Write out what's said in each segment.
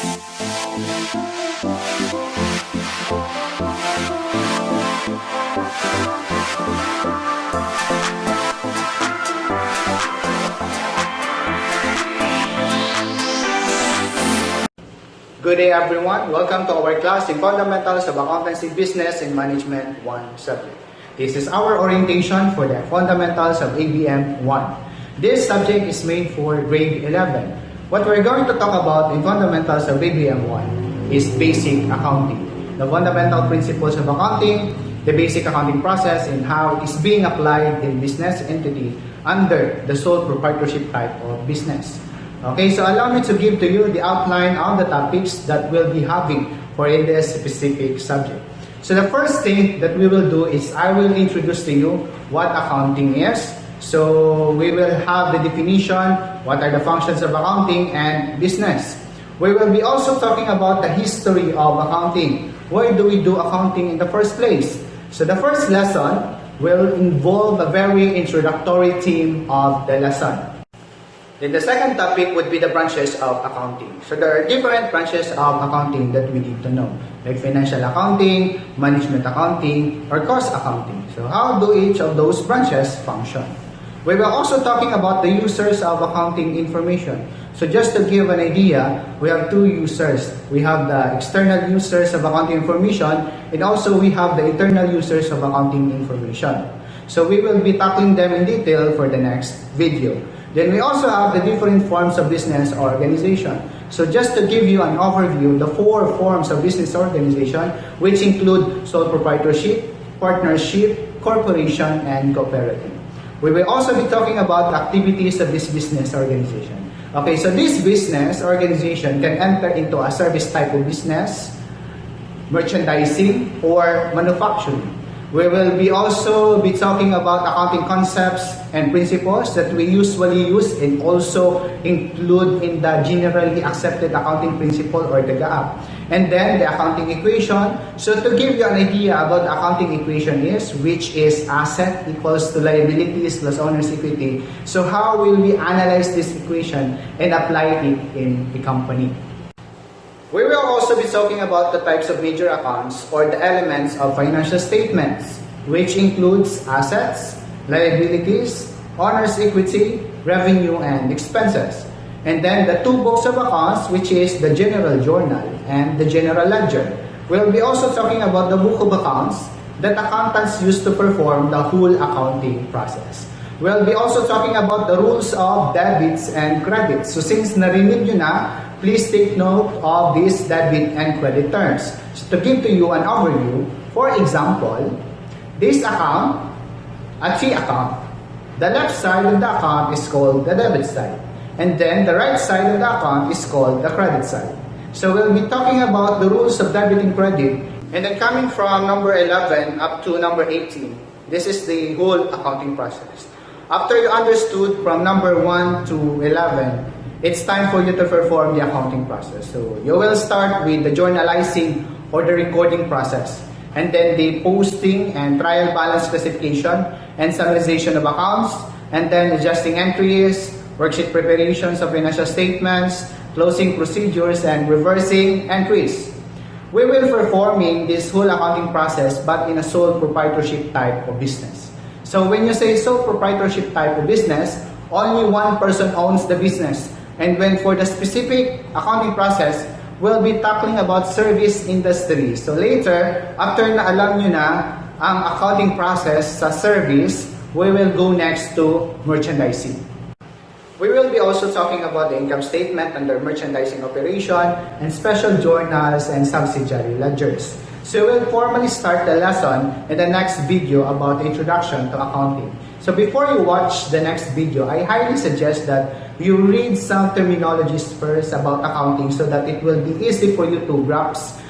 Good day everyone, welcome to our class in Fundamentals of Accountancy, Business and Management 1 subject. This is our orientation for the Fundamentals of FABM1. This subject is made for grade 11. What we're going to talk about in Fundamentals of FABM1 is basic accounting. The fundamental principles of accounting, the basic accounting process, and how it is being applied in business entity under the sole proprietorship type of business. Okay, so allow me to give to you the outline of the topics that we'll be having for this specific subject. So the first thing that we will do is I will introduce to you what accounting is. So we will have the definition, what are the functions of accounting and business. We will be also talking about the history of accounting. Why do we do accounting in the first place? So the first lesson will involve a very introductory theme of the lesson. Then the second topic would be the branches of accounting. So there are different branches of accounting that we need to know, like financial accounting, management accounting, or cost accounting. So how do each of those branches function? We will also talking about the users of accounting information. So just to give an idea, we have two users. We have the external users of accounting information, and also we have the internal users of accounting information. So we will be tackling them in detail for the next video. Then we also have the different forms of business organization. So just to give you an overview, the four forms of business organization, which include sole proprietorship, partnership, corporation, and cooperative. We will also be talking about the activities of this business organization. Okay, so this business organization can enter into a service type of business, merchandising, or manufacturing. We will be also be talking about accounting concepts and principles that we usually use and also include in the generally accepted accounting principle or the GAAP. And then the accounting equation. So to give you an idea about the accounting equation is, which is asset equals to liabilities plus owner's equity. So how will we analyze this equation and apply it in the company? We will also be talking about the types of major accounts or the elements of financial statements, which includes assets, liabilities, owner's equity, revenue, and expenses. And then the two books of accounts, which is the general journal and the general ledger. We'll be also talking about the book of accounts that accountants use to perform the whole accounting process. We'll be also talking about the rules of debits and credits. So since narinig nyo na, please take note of these debit and credit terms. So to give to you an overview, for example, this account, a fee account. The left side of the account is called the debit side. And then the right side of the account is called the credit side. So we'll be talking about the rules of debit and credit. And then coming from number 11 up to number 18, this is the whole accounting process. After you understood from number 1 to 11, it's time for you to perform the accounting process. So you will start with the journalizing or the recording process, and then the posting and trial balance classification and summarization of accounts, and then adjusting entries, worksheet preparations of financial statements, closing procedures, and reversing entries. We will performing this whole accounting process but in a sole proprietorship type of business. So when you say sole proprietorship type of business, only one person owns the business. And when for the specific accounting process, we'll be tackling about service industry. So later, after na alam nyo na ang accounting process sa service, we will go next to merchandising. We will be also talking about the income statement under merchandising operation and special journals and subsidiary ledgers. So we'll formally start the lesson in the next video about the introduction to accounting. So before you watch the next video, I highly suggest that you read some terminologies first about accounting so that it will be easy for you to grasp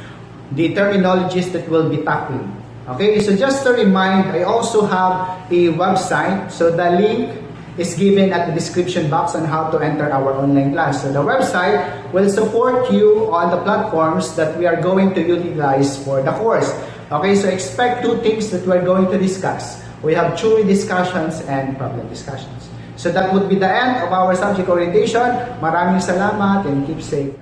the terminologies that we'll be tackling. Okay, so just to remind, I also have a website. So the link is given at the description box on how to enter our online class. So the website will support you on the platforms that we are going to utilize for the course. Okay, so expect two things that we're going to discuss. We have theory discussions and problem discussions. So that would be the end of our subject orientation. Maraming salamat and keep safe.